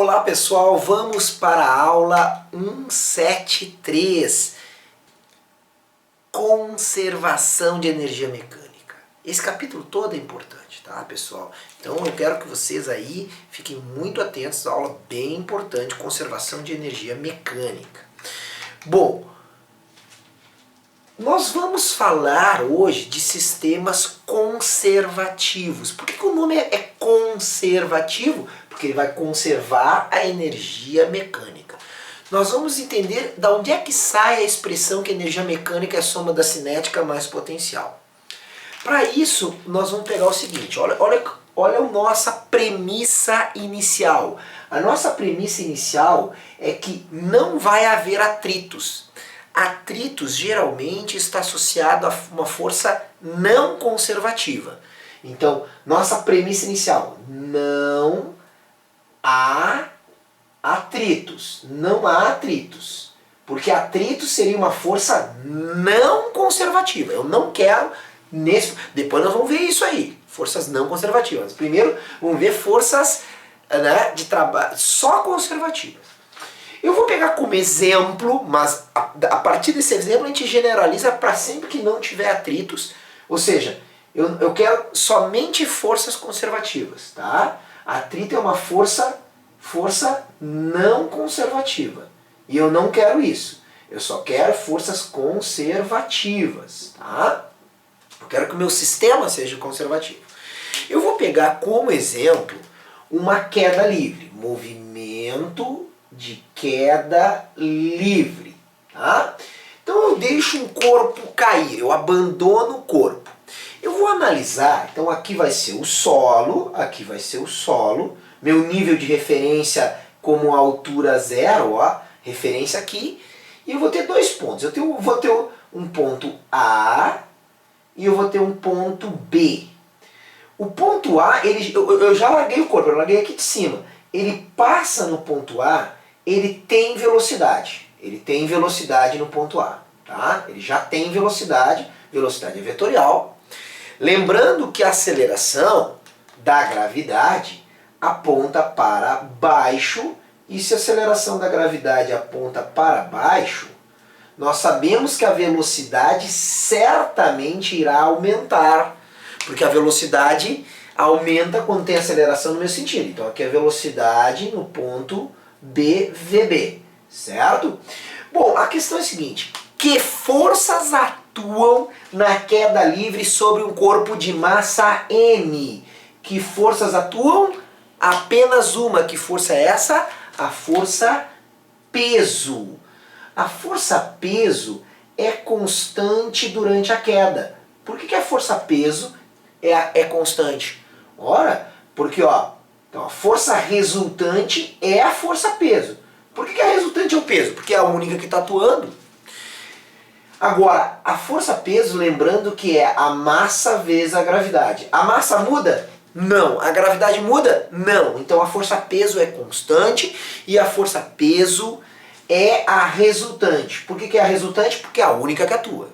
Olá pessoal, vamos para a aula 173, Conservação de Energia Mecânica. Esse capítulo todo é importante, tá pessoal? Então eu quero que vocês aí fiquem muito atentos, a aula bem importante, Conservação de Energia Mecânica. Bom, nós vamos falar hoje de sistemas conservativos. Por que o nome é conservativo? Porque ele vai conservar a energia mecânica. Nós vamos entender de onde é que sai a expressão que a energia mecânica é a soma da cinética mais potencial. Para isso, nós vamos pegar o seguinte, olha a nossa premissa inicial. A nossa premissa inicial é que não vai haver atritos. Atritos geralmente está associado a uma força não conservativa. Então, nossa premissa inicial, não há atritos. Não há atritos. Porque atrito seria uma força não conservativa. Eu não quero nesse... Depois nós vamos ver isso aí. Forças não conservativas. Primeiro vamos ver forças, né, de trabalho só conservativas. Eu vou pegar como exemplo, mas a partir desse exemplo a gente generaliza para sempre que não tiver atritos. Ou seja, eu quero somente forças conservativas, tá? Atrito é uma força não conservativa. E eu não quero isso. Eu só quero forças conservativas, tá? Eu quero que o meu sistema seja conservativo. Eu vou pegar como exemplo uma queda livre. Movimento de queda livre, tá? Então eu deixo um corpo cair, eu abandono o corpo. Eu vou analisar, então aqui vai ser o solo, aqui vai ser o solo, meu nível de referência como altura zero, ó, referência aqui, e eu vou ter dois pontos. Vou ter um ponto A e eu vou ter um ponto B. O ponto A, eu já larguei o corpo, eu larguei aqui de cima. Ele passa no ponto A, ele tem velocidade. Ele tem velocidade no ponto A, tá? Ele já tem velocidade, velocidade é vetorial. Lembrando que a aceleração da gravidade aponta para baixo, e se a aceleração da gravidade aponta para baixo, nós sabemos que a velocidade certamente irá aumentar, porque a velocidade aumenta quando tem aceleração no mesmo sentido. Então aqui é a velocidade no ponto BVB, certo? Bom, a questão é a seguinte, que forças atuam na queda livre sobre um corpo de massa M? Que forças atuam? Apenas uma. Que força é essa? A força peso. A força peso é constante durante a queda. Por que a força peso é constante? Ora, porque ó, então a força resultante é a força peso. Por que a resultante é o peso? Porque é a única que está atuando. Agora, a força peso, lembrando que é a massa vezes a gravidade. A massa muda? Não. A gravidade muda? Não. Então a força peso é constante e a força peso é a resultante. Por que é a resultante? Porque é a única que atua.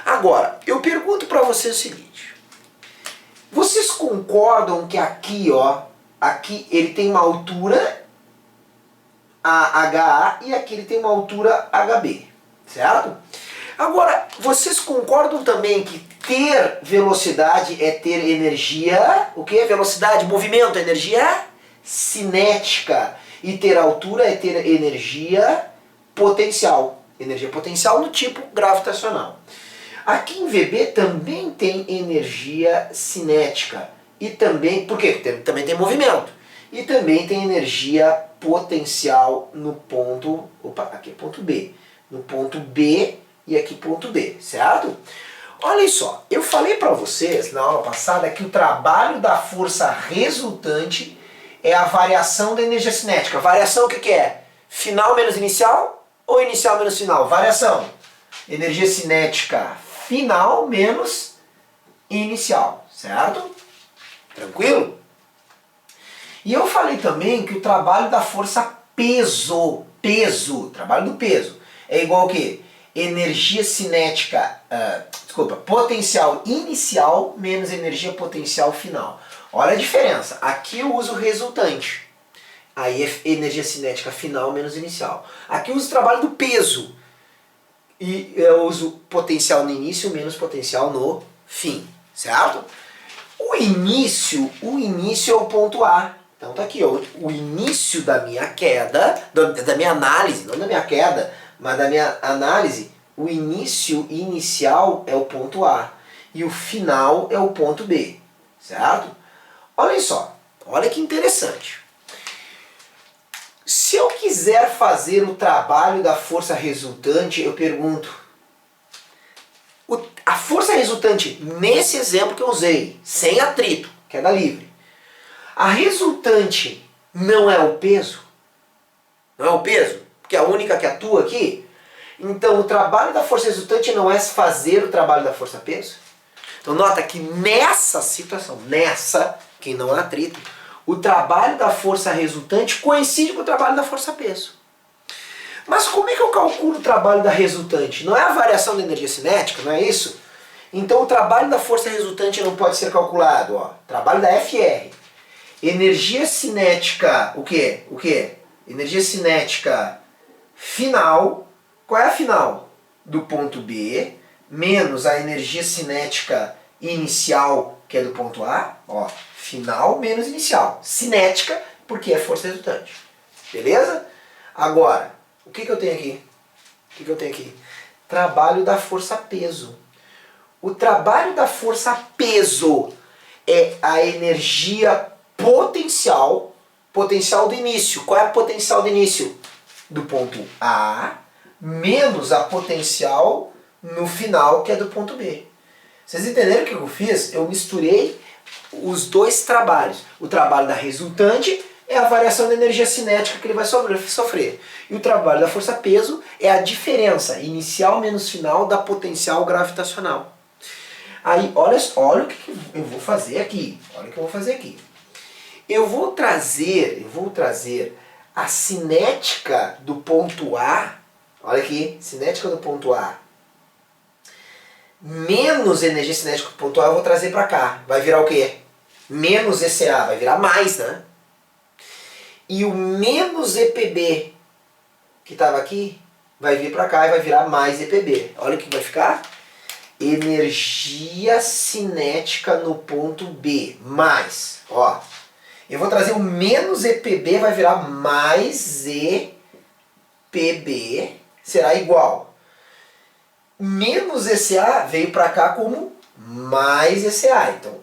Agora, eu pergunto para vocês o seguinte. Vocês concordam que aqui, ó, aqui ele tem uma altura AHA e aqui ele tem uma altura HB, certo? Agora, vocês concordam também que ter velocidade é ter energia, o que é velocidade? Movimento, energia cinética. E ter altura é ter energia potencial. Energia potencial no tipo gravitacional. Aqui em VB também tem energia cinética. E também, por quê? Também tem movimento. E também tem energia potencial no ponto, opa, aqui é ponto B. No ponto B e aqui ponto D, certo? Olha só, eu falei para vocês na aula passada que o trabalho da força resultante é a variação da energia cinética. Variação o que é? Final menos inicial ou inicial menos final? Variação. Energia cinética final menos inicial, certo? Tranquilo? E eu falei também que o trabalho da força peso, trabalho do peso, é igual ao quê? Energia cinética, potencial inicial menos energia potencial final. Olha a diferença. Aqui eu uso resultante. Aí é energia cinética final menos inicial. Aqui eu uso o trabalho do peso. E eu uso potencial no início menos potencial no fim. Certo? O início é o ponto A. Então tá aqui, ó, o início da minha queda, da minha análise, não da minha queda, mas da minha análise, o início inicial é o ponto A. E o final é o ponto B. Certo? Olha só, olha que interessante. Se eu quiser fazer o trabalho da força resultante, eu pergunto, a força resultante nesse exemplo que eu usei, sem atrito, queda livre, a resultante não é o peso? Não é o peso? Porque é a única que atua aqui? Então o trabalho da força resultante não é fazer o trabalho da força peso? Então nota que nessa situação, que não há atrito, o trabalho da força resultante coincide com o trabalho da força peso. Mas como é que eu calculo o trabalho da resultante? Não é a variação da energia cinética, não é isso? Então o trabalho da força resultante não pode ser calculado. Ó. Trabalho da FR. Energia cinética, o quê? O quê? Energia cinética final. Qual é a final? Do ponto B, menos a energia cinética inicial, que é do ponto A. Ó, final menos inicial. Cinética, porque é força resultante. Beleza? Agora, o que eu tenho aqui? O que eu tenho aqui? Trabalho da força-peso. O trabalho da força-peso é a energia potencial do início. Qual é a potencial do início? Do ponto A, menos a potencial no final, que é do ponto B. Vocês entenderam o que eu fiz? Eu misturei os dois trabalhos. O trabalho da resultante é a variação da energia cinética que ele vai sofrer. E o trabalho da força-peso é a diferença inicial menos final da potencial gravitacional. Aí, olha o que eu vou fazer aqui. Olha o que eu vou fazer aqui. Eu vou trazer a cinética do ponto A. Olha aqui, cinética do ponto A. Menos energia cinética do ponto A eu vou trazer para cá. Vai virar o quê? Menos ECA, vai virar mais, né? E o menos EPB, que estava aqui, vai vir para cá e vai virar mais EPB. Olha o que vai ficar. Energia cinética no ponto B. Mais. Ó. Eu vou trazer o menos EPB, vai virar mais EPB. Será igual. Menos ECA veio para cá como mais ECA. Então,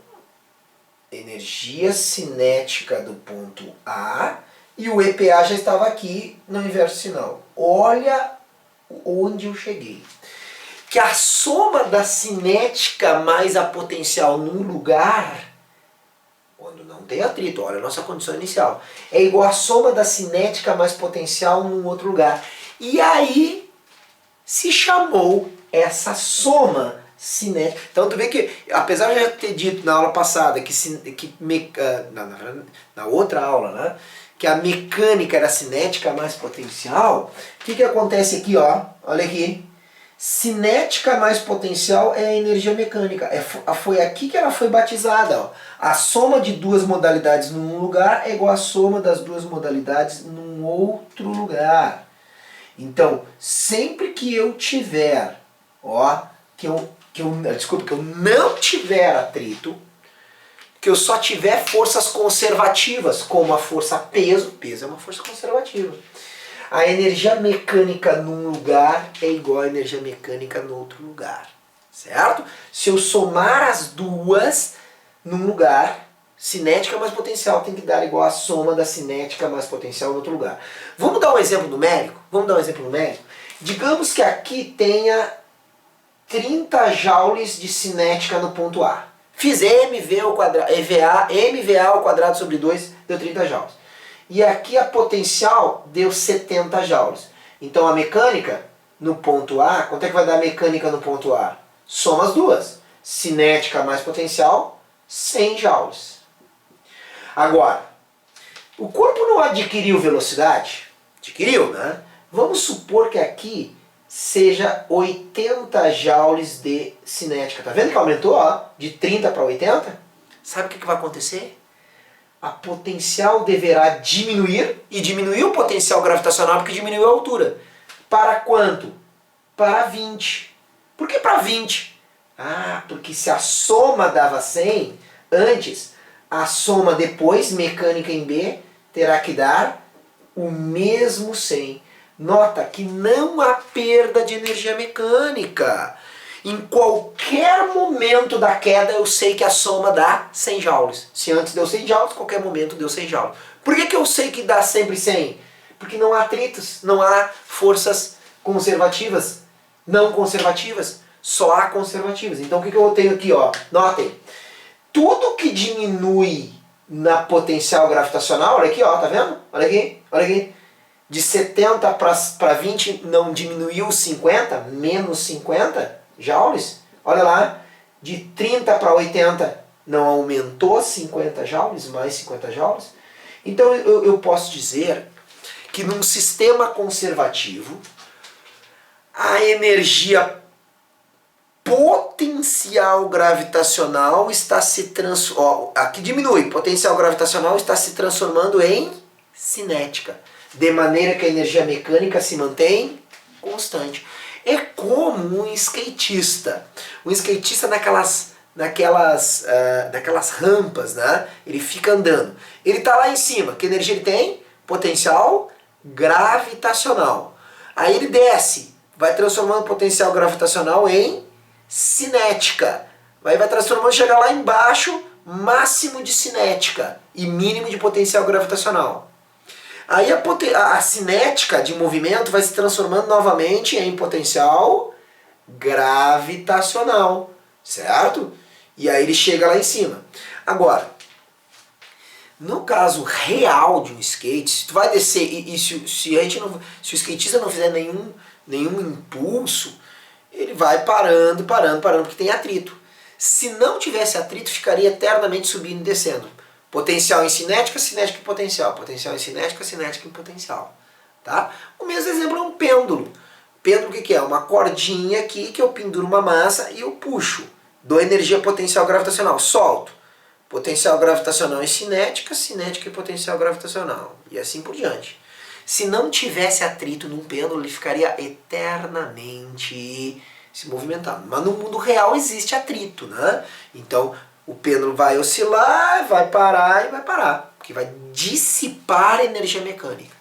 energia cinética do ponto A e o EPA já estava aqui no inverso sinal. Olha onde eu cheguei. Que a soma da cinética mais a potencial num lugar, quando não tem atrito, olha a nossa condição inicial, é igual a soma da cinética mais potencial num outro lugar. E aí se chamou essa soma cinética. Então tu vê que, apesar de eu já ter dito na aula passada na outra aula, né, que a mecânica era cinética mais potencial, o que acontece aqui, ó? Olha aqui. Cinética mais potencial é a energia mecânica. Foi aqui que ela foi batizada. Ó. A soma de duas modalidades num lugar é igual a soma das duas modalidades num outro lugar. Então, sempre que eu tiver, que eu não tiver atrito, que eu só tiver forças conservativas, como a força peso, peso é uma força conservativa. A energia mecânica num lugar é igual à energia mecânica no outro lugar, certo? Se eu somar as duas num lugar, cinética mais potencial tem que dar igual à soma da cinética mais potencial no outro lugar. Vamos dar um exemplo numérico? Digamos que aqui tenha 30 joules de cinética no ponto A. Fiz MV ao quadrado, MVA ao quadrado sobre 2 deu 30 joules. E aqui a potencial deu 70 joules. Então a mecânica no ponto A, quanto é que vai dar a mecânica no ponto A? Soma as duas. Cinética mais potencial, 100 joules. Agora, o corpo não adquiriu velocidade? Adquiriu, né? Vamos supor que aqui seja 80 joules de cinética. Tá vendo que aumentou, ó, de 30 para 80? Sabe o que vai acontecer? a potencial deverá diminuir, e diminuiu o potencial gravitacional porque diminuiu a altura. Para quanto? Para 20. Por que para 20? Ah, porque se a soma dava 100 antes, a soma depois, mecânica em B, terá que dar o mesmo 100. Nota que não há perda de energia mecânica. Em qualquer momento da queda eu sei que a soma dá 100 joules. Se antes deu 100 joules, qualquer momento deu 100 joules. Por que eu sei que dá sempre 100? Porque não há atritos, não há forças conservativas, não conservativas, só há conservativas. Então o que eu tenho aqui? Ó? Notem, tudo que diminui na potencial gravitacional, olha aqui, ó, tá vendo? Olha aqui, olha aqui. De 70 para 20 não diminuiu 50, menos 50 joules. Olha lá, de 30 para 80 não aumentou 50 joules, mais 50 joules. Então eu posso dizer que num sistema conservativo, a energia potencial gravitacional está se transformando, aqui diminui, potencial gravitacional está se transformando em cinética, de maneira que a energia mecânica se mantém constante. É como um skatista. Um skatista naquelas rampas, né? Ele fica andando. Ele está lá em cima. Que energia ele tem? Potencial gravitacional. Aí ele desce. Vai transformando o potencial gravitacional em cinética. Vai transformando, chega lá embaixo, máximo de cinética e mínimo de potencial gravitacional. Aí a cinética de movimento vai se transformando novamente em potencial gravitacional, certo? E aí ele chega lá em cima. Agora, no caso real de um skate, se tu vai descer e se o skatista não fizer nenhum impulso, ele vai parando, porque tem atrito. Se não tivesse atrito, ficaria eternamente subindo e descendo. Potencial em cinética, cinética em potencial. Potencial em cinética, cinética em potencial. Tá? O mesmo exemplo é um pêndulo. Pêndulo o que é? Uma cordinha aqui que eu penduro uma massa e eu puxo. Dou energia potencial gravitacional. Solto. Potencial gravitacional em cinética, cinética em potencial gravitacional. E assim por diante. Se não tivesse atrito num pêndulo, ele ficaria eternamente se movimentando. Mas no mundo real existe atrito, né? Então o pêndulo vai oscilar, vai parar e vai parar, porque vai dissipar energia mecânica.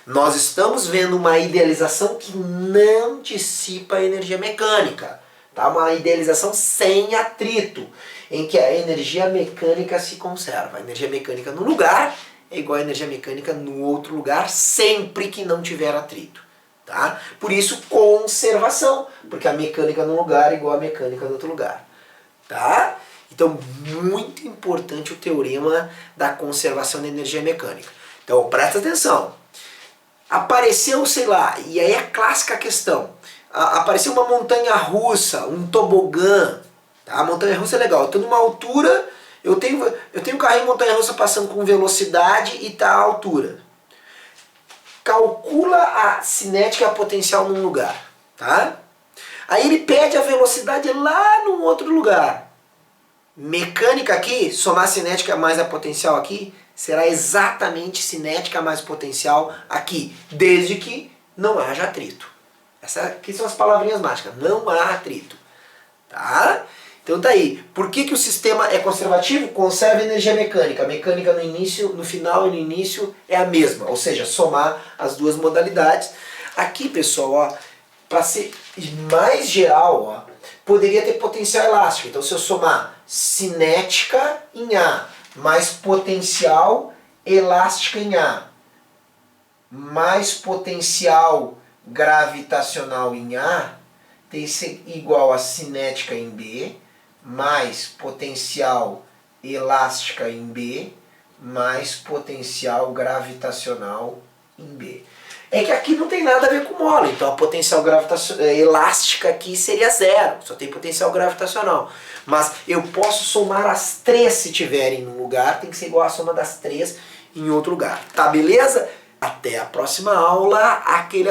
Nós estamos vendo uma idealização que não dissipa energia mecânica, tá? Uma idealização sem atrito, em que a energia mecânica se conserva. A energia mecânica num lugar é igual a energia mecânica no outro lugar, sempre que não tiver atrito. Tá? Por isso, conservação, porque a mecânica num lugar é igual a mecânica no outro lugar. Tá? Então, muito importante o teorema da conservação da energia mecânica. Então, presta atenção. Apareceu, sei lá, e aí é clássica a questão. Apareceu uma montanha-russa, um tobogã. Tá? A montanha-russa é legal. Eu estou numa altura, eu tenho um carrinho montanha-russa passando com velocidade e está à altura. Calcula a cinética e a potencial num lugar. Tá? Aí ele pede a velocidade lá num outro lugar. Mecânica aqui, somar cinética mais a potencial aqui, será exatamente cinética mais potencial aqui, desde que não haja atrito. Essas aqui são as palavrinhas mágicas, não há atrito. Tá? Então tá aí. Por que o sistema é conservativo? Conserva energia mecânica. A mecânica no início, no final e no início é a mesma, ou seja, somar as duas modalidades. Aqui, pessoal, para ser mais geral, ó, poderia ter potencial elástico. Então se eu somar cinética em A mais potencial elástica em A mais potencial gravitacional em A tem que ser igual a cinética em B mais potencial elástica em B mais potencial gravitacional em B. É que aqui não tem nada a ver com mola, então a potencial elástica aqui seria zero, só tem potencial gravitacional. Mas eu posso somar as três se tiverem num lugar, tem que ser igual a soma das três em outro lugar. Tá, beleza? Até a próxima aula, aquele